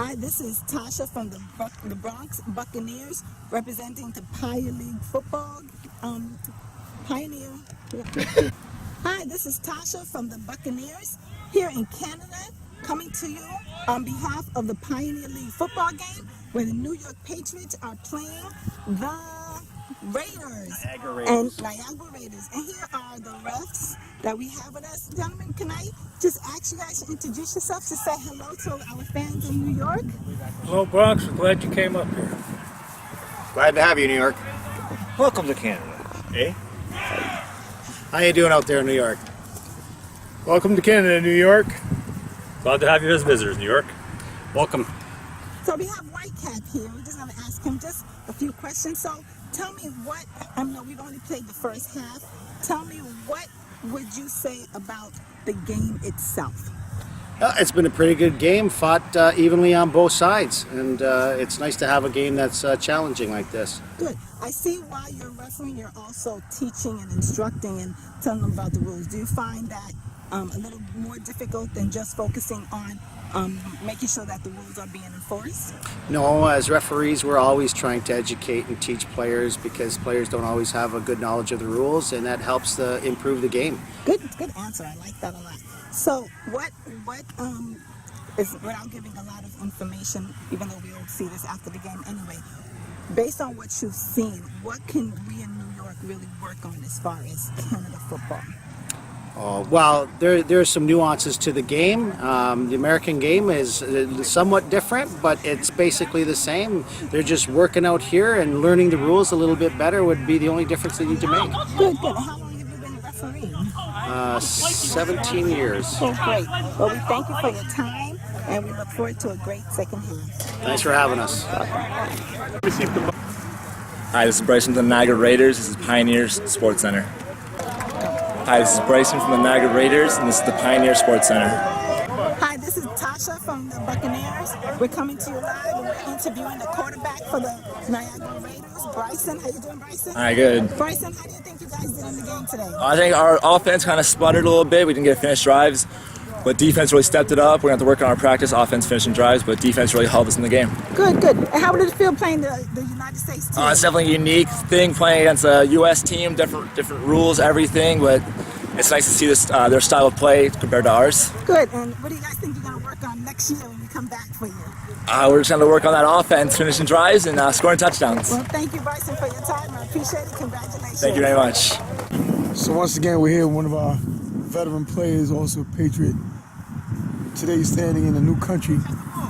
Hi, this is Tasha from the Bronx Buccaneers, representing the Pioneer League football. Pioneer. Hi, this is Tasha from the Buccaneers here in Canada, coming to you on behalf of the Pioneer League football game, where the New York Patriots are playing the Niagara and Niagara Raiders. And here are the refs that we have with us. Gentlemen, can I just ask you guys to introduce yourselves, to say hello to our fans in New York? Hello, Bronx. We're glad you came up here. Glad to have you, New York. Welcome to Canada. Hey. How you doing out there in New York? Welcome to Canada, New York. Glad to have you as visitors, New York. Welcome. So we have Whitecap here. We're just going to ask him just a few questions. So tell me what, I know we've only played the first half. Tell me, what would you say about the game itself? It's been a pretty good game, fought evenly on both sides, and it's nice to have a game that's challenging like this. Good. I see while you're refereeing, you're also teaching and instructing and telling them about the rules. Do you find that a little more difficult than just focusing on making sure that the rules are being enforced? No, as referees, we're always trying to educate and teach players, because players don't always have a good knowledge of the rules, and that helps improve the game. Good answer. I like that a lot. So what is, without giving a lot of information, even though we'll see this after the game anyway, based on what you've seen, what can we in New York really work on as far as Canada football? Well, there are some nuances to the game. The American game is somewhat different, but it's basically the same. They're just working out here and learning the rules a little bit better would be the only difference they need to make. Good. How long have you been refereeing? 17 years. Oh, great. Well, we thank you for your time, and we look forward to a great second half. Thanks for having us. Hi, this is Bryson from the Niagara Raiders. This is Pioneers Sports Center. Hi, this is Bryson from the Niagara Raiders, and this is the Pioneer Sports Center. Hi, this is Tasha from the Buccaneers. We're coming to you live, and we're interviewing the quarterback for the Niagara Raiders, Bryson. How you doing, Bryson? Hi, good. Bryson, how do you think you guys did in the game today? I think our offense kind of sputtered a little bit. We didn't get finished drives, but defense really stepped it up. We're going to have to work on our practice, offense finishing drives, but defense really helped us in the game. Good. And how did it feel playing the United States team? It's definitely a unique thing playing against a U.S. team, different rules, everything, but it's nice to see this their style of play compared to ours. Good. And what do you guys think you're going to work on next year when we come back for you? We're just going to work on that offense, finishing drives, and scoring touchdowns. Well, thank you, Bryson, for your time. I appreciate it. Congratulations. Thank you very much. So once again, we're here with one of our veteran players, also a Patriot. Today he's standing in a new country,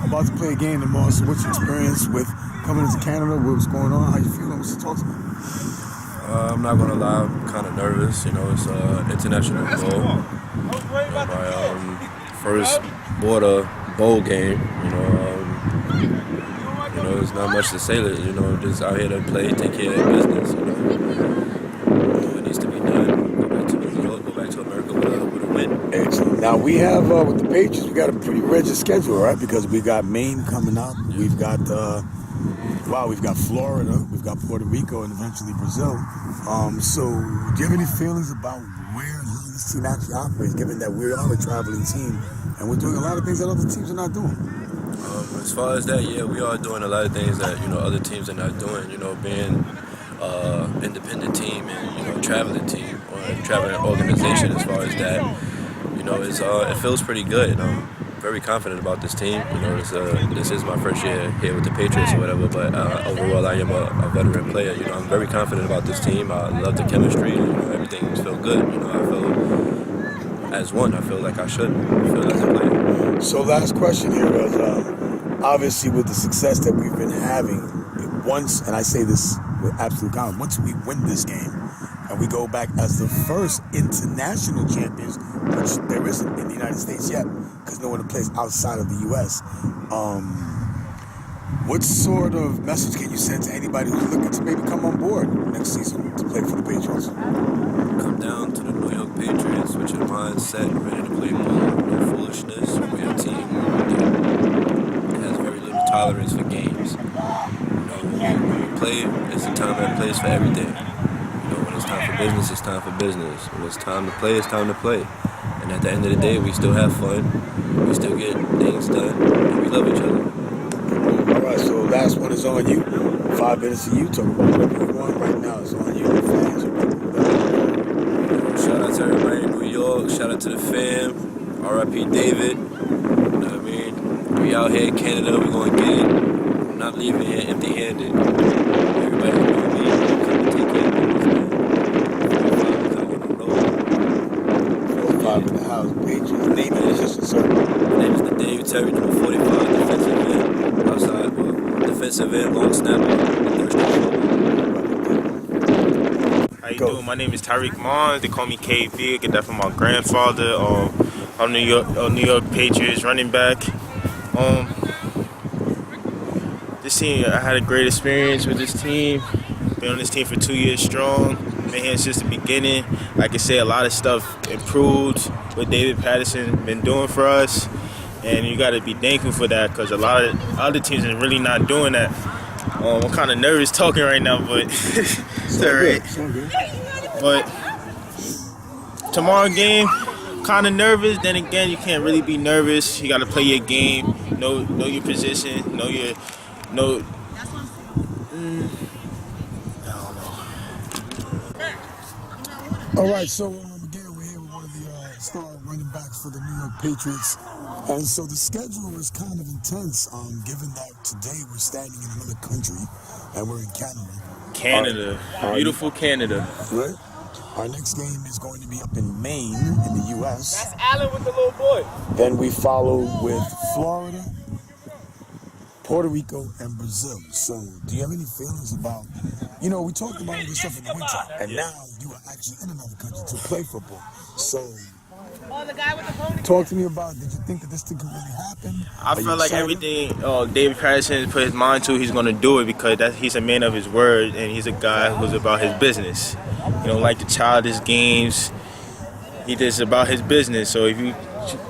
about to play a game tomorrow. So what's your experience with coming into Canada? What's going on? How you feeling? What's the talk about? I'm not gonna lie, I'm kind of nervous. You know, it's an international bowl. My first border bowl game. There's not much to say. Just out here to play, take care of business. It needs to be done. Go back to New York, go back to America with a win. Excellent. Now we have with the Patriots, we got a pretty rigid schedule, right? Because we got Maine coming up. We've got we've got Florida, we've got Puerto Rico, and eventually Brazil. So do you have any feelings about where this team actually operates, given that we are a traveling team and we're doing a lot of things that other teams are not doing? As far as that, yeah, we are doing a lot of things that other teams are not doing. Being independent team and traveling team or traveling organization. As far as that, it feels pretty good. I'm very confident about this team. This is my first year here with the Patriots or whatever, but overall I am a veteran player. I'm very confident about this team. I love the chemistry. Everything feels good. I feel as one. I feel like I should feel as a player. So last question here is, obviously with the success that we've been having, once, and I say this with absolute confidence, once we win this game and we go back as the first international champions, which there isn't in the United States yet, because no one plays outside of the U.S., what sort of message can you send to anybody who's looking to maybe come on board next season to play for the Patriots? Come down to the New York Patriots with your mindset, ready to play ball, no foolishness. We're a team that has very little tolerance for games. When we play, it's the time that plays for everything. When it's time for business, it's time for business. When it's time to play, it's time to play. And at the end of the day, we still have fun, we still get things done, and we love each other. one is on you. 5 minutes of you. Talk about whatever you want right now. It's on you. Fans. Shout out to everybody in New York. Shout out to the fam. R.I.P. David. You know what I mean? We out here in Canada. We're going to get it. I'm not leaving here empty-handed. Everybody know me. Come and take care of me. 5 in the house. Patriots. Name it is just a circle. My name is Dave Terry, number 45, defensive end. Outside, defensive end, long snapper. How you doing? My name is Tyreek Mons. They call me KB. I get that from my grandfather. I'm New York Patriots running back. This team, I had a great experience with this team. Been on this team for 2 years strong. Been here since the beginning. Like I said, a lot of stuff improved. What David Patterson been doing for us, and you got to be thankful for that because a lot of other teams are really not doing that. I'm kind of nervous talking right now, but it's all right. But tomorrow game, kind of nervous. Then again, you can't really be nervous. You got to play your game, know your position, know your All right, so again, we're here with one of the star running backs for the New York Patriots. And so the schedule is kind of intense, given that today we're standing in another country and we're in Canada. Canada, beautiful Canada. Right? Our next game is going to be up in Maine in the U.S. That's Allen with the little boy. Then we follow with Florida, Puerto Rico, and Brazil. So do you have any feelings about, we talked about all this stuff in the winter, and now you are actually in another country to play football. So talk to me about, did you think that this thing could really happen? I felt like everything David Patterson put his mind to, he's going to do it because he's a man of his word and he's a guy who's about his business. He don't like the childish games. He just about his business. So if you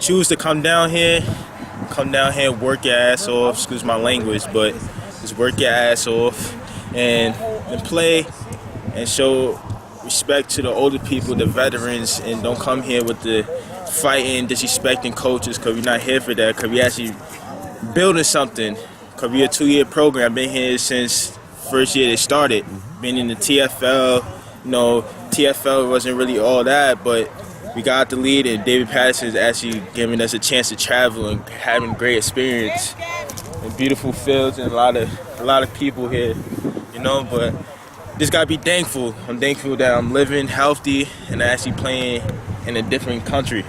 choose to come down here, work your ass off, excuse my language, but just work your ass off and play and show respect to the older people, the veterans, and don't come here with the fighting, disrespecting coaches because we're not here for that, because we actually building something, because we're a 2-year program. Been here since first year they started. Been in the TFL. TFL wasn't really all that, but we got the lead, and David Patterson is actually giving us a chance to travel and having great experience and beautiful fields and a lot of people here, but just gotta be thankful. I'm thankful that I'm living healthy and actually playing in a different country.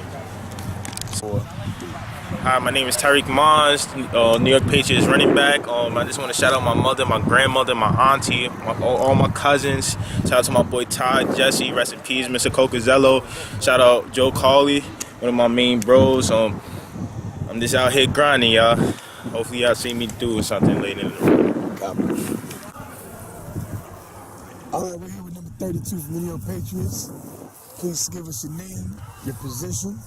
Hi, my name is Tyreek Mons, New York Patriots running back. I just want to shout out my mother, my grandmother, my auntie, all my cousins. Shout out to my boy Todd, Jesse, rest in peace, Mr. Cocazello. Shout out Joe Cawley, one of my main bros. I'm just out here grinding, y'all. Hopefully y'all see me do something later in the road. All right, we're here with number 32 from the New York Patriots. Please give us your name, your position,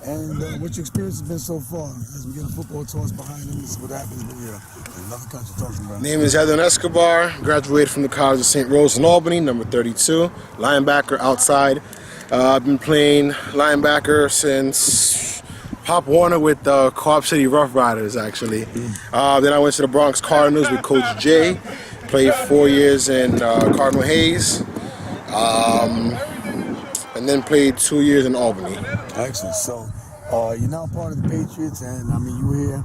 and what your experience has been so far. As we get a football toss behind him, this is what happens when you're in another country talking about. Name is Edwin Escobar, graduated from the College of St. Rose in Albany, number 32, linebacker outside. I've been playing linebacker since Pop Warner with the Co-op City Rough Riders, actually. Then I went to the Bronx Cardinals with Coach Jay, played 4 years in Cardinal Hayes. And then played 2 years in Albany. Excellent. So you're now part of the Patriots, and you were here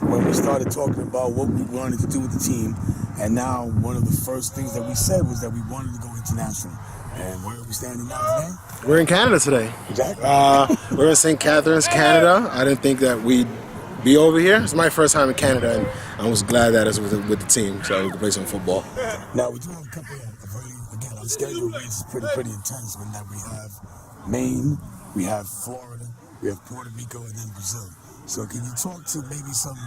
when we started talking about what we wanted to do with the team. And now one of the first things that we said was that we wanted to go international. And where are we standing now today? We're in Canada today. Exactly. We're in St. Catharines, Canada. I didn't think that we'd be over here. It's my first time in Canada, and I was glad that I was with the team so we could play some football. Now we do have a couple of our schedule is pretty intense. When that we have Maine, we have Florida, we have Puerto Rico, and then Brazil. So can you talk to maybe some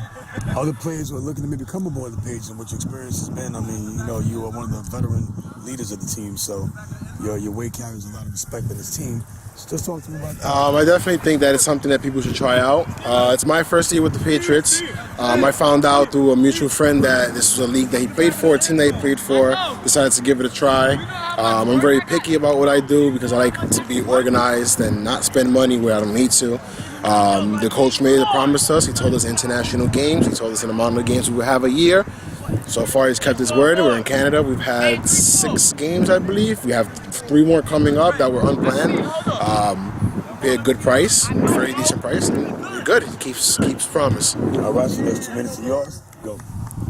other players who are looking to maybe come aboard the page and what your experience has been? You are one of the veteran leaders of the team, so your weight carries a lot of respect in this team. So just talk to me about that. I definitely think that it's something that people should try out. It's my first year with the Patriots. I found out through a mutual friend that this was a league that he played for, a team that he played for, decided to give it a try. I'm very picky about what I do because I like to be organized and not spend money where I don't need to. The coach made a promise to us. He told us international games. He told us an amount of games we would have a year. So far, he's kept his word. We're in Canada. We've had 6 games, I believe. We have 3 more coming up that were unplanned. Pay a good price, very decent price, and we're good. He keeps promise. All right, so that's 2 minutes of yours. Go.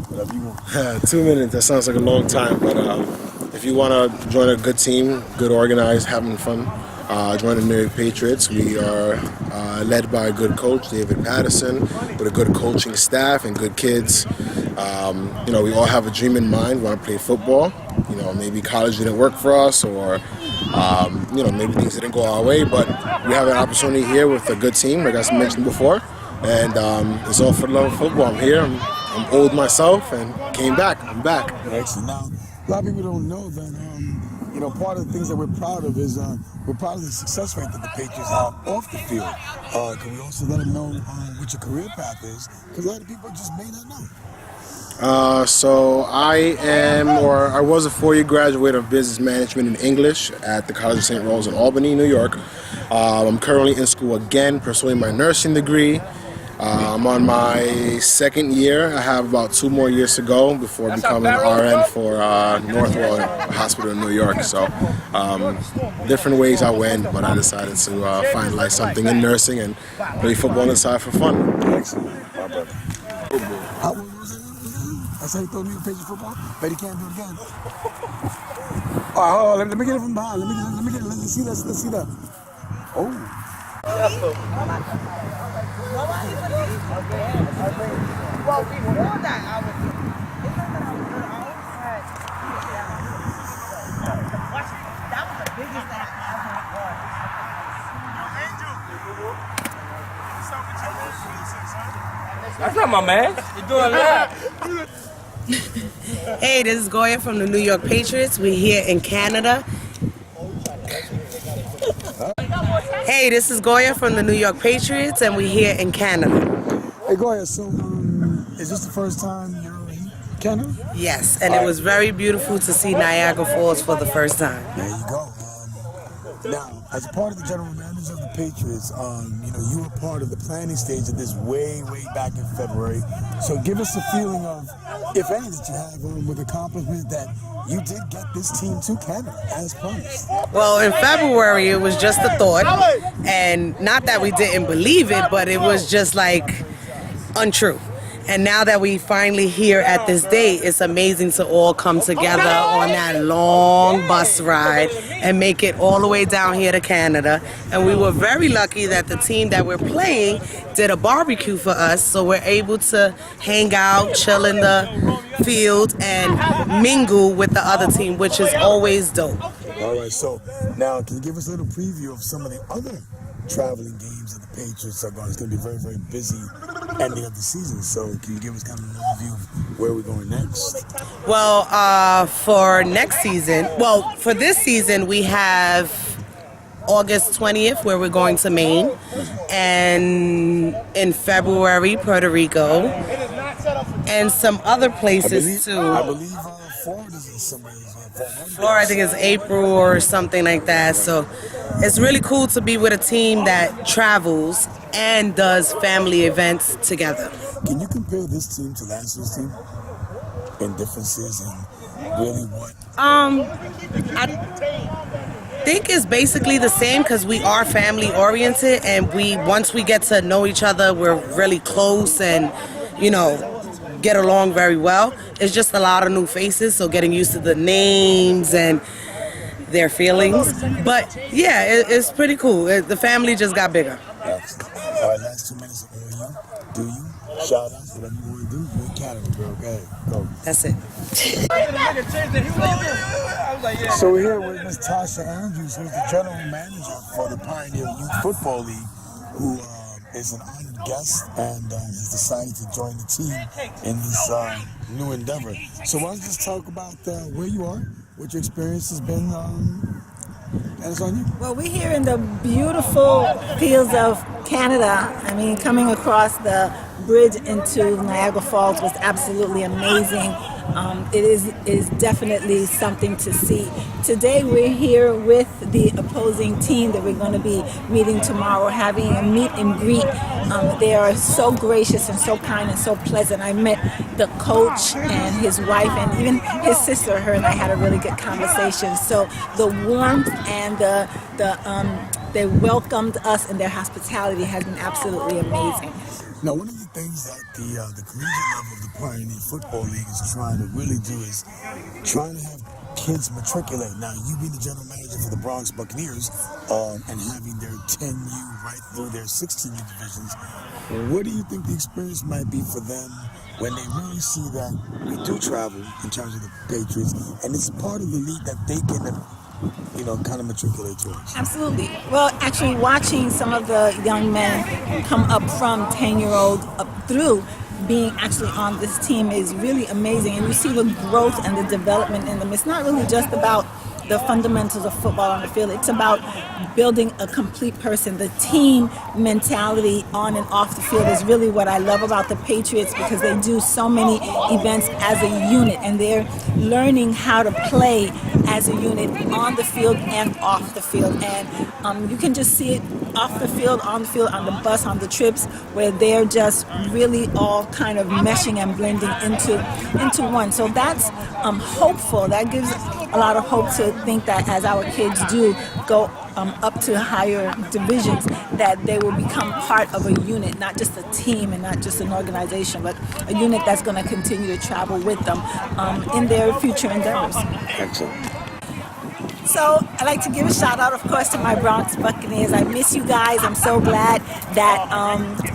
Whatever you want. 2 minutes. That sounds like a long time, but if you want to join a good team, good organized, having fun, join the New York Patriots. We are led by a good coach, David Patterson, with a good coaching staff and good kids. We all have a dream in mind. We want to play football. Maybe college didn't work for us, or maybe things didn't go our way. But we have an opportunity here with a good team, like I mentioned before, and it's all for the love of football. I'm here. I'm old myself, and came back. I'm back. Excellent. Now, a lot of people don't know that part of the things that we're proud of is we're proud of the success rate that the Patriots have off the field. Can we also let them know what your career path is? Because a lot of people just may not know. So I was a 4-year graduate of business management in English at the College of St. Rose in Albany, New York. I'm currently in school again, pursuing my nursing degree. I'm on my 2nd year. I have about 2 more years to go before becoming an RN for Northwell Hospital in New York. So different ways I went, but I decided to find something in nursing and play football on the side for fun. Excellent. My brother. How old was it? That's how he told me to play football. Bet he can't do it again. All right, hold on. Let me get it from behind. Let me get it. Let's see that. Let's see that. Oh. Well, before that, I was. That was the biggest thing I ever That's not my man. You're doing that. Hey, this is Goya from the New York Patriots. We're here in Canada. Hey, this is Goya from the New York Patriots, and we're here in Canada. Hey, Goya, so is this the first time you're in Canada? Yes, and it was very beautiful to see Niagara Falls for the first time. There you go. Now, as a part of the general manager of the Patriots, you were part of the planning stage of this way back in February. So give us a feeling of, if any, that you have with accomplishment that you did get this team to Canada as promised. Well, in February, it was just a thought, and not that we didn't believe it, but it was just untrue. And now that we finally here at this date, it's amazing to all come together on that long bus ride and make it all the way down here to Canada. And we were very lucky that the team that we're playing did a barbecue for us, so we're able to hang out, chill in the field, and mingle with the other team, which is always dope. All right, so now can you give us a little preview of some of the other traveling games that the Patriots are going? It's going to be very, very busy ending of the season. So can you give us kind of an overview of where we're going next? Well, for next season, for this season, we have August 20th, where we're going to Maine, and in February, Puerto Rico, and some other places too. I believe Florida's in some ways. Florida, I think it's April or something like that. So it's really cool to be with a team that travels and does family events together. Can you compare this team to last year's team in differences and really what? I think it's basically the same because we are family oriented, and once we get to know each other, we're really close and get along very well. It's just a lot of new faces, so getting used to the names and their feelings. But yeah, it's pretty cool. The family just got bigger. Excellent. All right, last 2 minutes of do you shout out whatever you want to do? You're in Canada, bro. Okay, go. That's it. So we're here with Ms. Tasha Andrews, who's the general manager for the Pioneer Youth Football League, who is an honored guest and has decided to join the team in this new endeavor. So why don't you just talk about where you are, what your experience has been, and it's on you. Well, we're here in the beautiful fields of Canada. I mean, coming across the bridge into Niagara Falls was absolutely amazing. It is definitely something to see. Today we're here with the opposing team that we're going to be meeting tomorrow, having a meet and greet They are so gracious and so kind and so pleasant. I met the coach and his wife and even his sister. Her and I had a really good conversation. So the warmth and they welcomed us and their hospitality has been absolutely amazing. Now, one of the things that the collegiate level of the Pioneer Football League is trying to really do is trying to have kids matriculate. Now, you being the general manager for the Bronx Buccaneers and having their 10U right through their 16U divisions, what do you think the experience might be for them when they really see that we do travel in terms of the Patriots and it's part of the league that they can kind of matriculate towards? Absolutely. Well, actually watching some of the young men come up from 10-year-old up through being actually on this team is really amazing. And you see the growth and the development in them. It's not really just about the fundamentals of football on the field. It's about building a complete person. The team mentality on and off the field is really what I love about the Patriots, because they do so many events as a unit and they're learning how to play as a unit on the field and off the field. And you can just see it off the field, on the bus, on the trips, where they're just really all kind of meshing and blending into one. So that's hopeful. That gives a lot of hope to think that as our kids do go up to higher divisions, that they will become part of a unit, not just a team and not just an organization, but a unit that's going to continue to travel with them in their future endeavors. Excellent. So I'd like to give a shout out, of course, to my Bronx Buccaneers. I miss you guys. I'm so glad that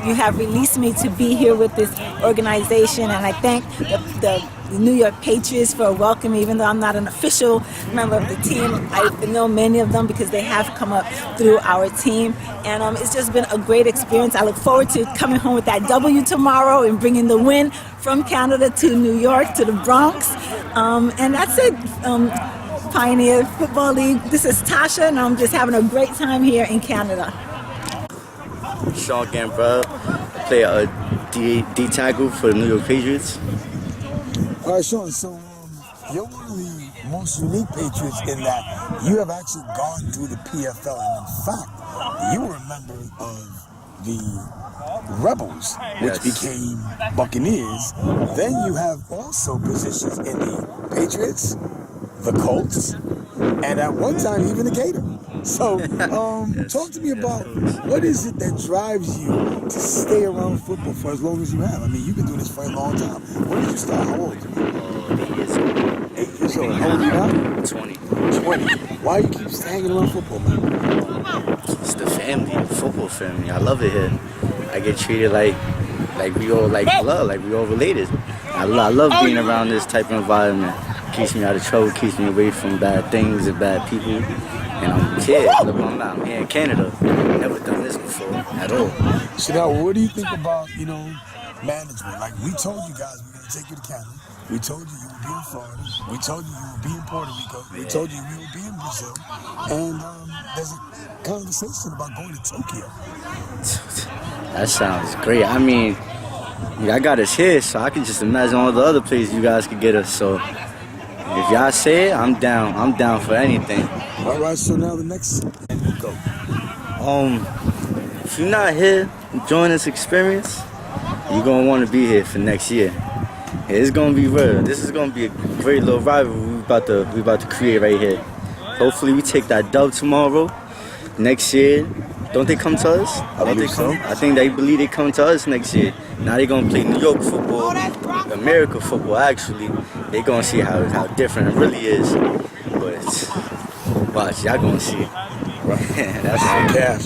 you have released me to be here with this organization, and I thank the New York Patriots for welcoming me, even though I'm not an official member of the team. I know many of them because they have come up through our team, and it's just been a great experience. I look forward to coming home with that W tomorrow and bringing the win from Canada to New York, to the Bronx, and that's it. Pioneer Football League. This is Tasha, and I'm just having a great time here in Canada. Sean Gambrell, I play a D tackle for the New York Patriots. All right, Sean, so you're one of the most unique Patriots in that you have actually gone through the PFL, and in fact, you were a member of the Rebels, which became Buccaneers. Then you have also positions in the Patriots, the Colts, and at one time even the Gator. So talk to me about what is it that drives you to stay around football for as long as you have? I mean, you've been doing this for a long time. When did you start? How old? 8 years old. 8 years old. How old are you now? 20. 20. Why you keep hanging around football, man? It's the family, the football family. I love it here. I get treated like we all blood, like we all related. I love being around this type of environment. Keeps me out of trouble, keeps me away from bad things and bad people. And I'm here. Look, I'm here in Canada. Never done this before at all. So now, what do you think about, management? Like, we told you guys we're going to take you to Canada. We told you would be in Florida. We told you would be in Puerto Rico. We told you we would be in Brazil. And there's a conversation about going to Tokyo. That sounds great. I mean, I got us here, so I can just imagine all the other places you guys could get us. So if y'all say it, I'm down. I'm down for anything. All right, so now the next go. If you're not here enjoying this experience, you're gonna want to be here for next year. It's gonna be real. This is gonna be a great little rivalry we about to create right here. Hopefully, we take that dub tomorrow. Next year, don't they come to us? I think they believe they come to us next year. Now they're gonna play New York football, America football. Actually, they're gonna see how different it really is. But watch, y'all gonna see. Right. That's cash.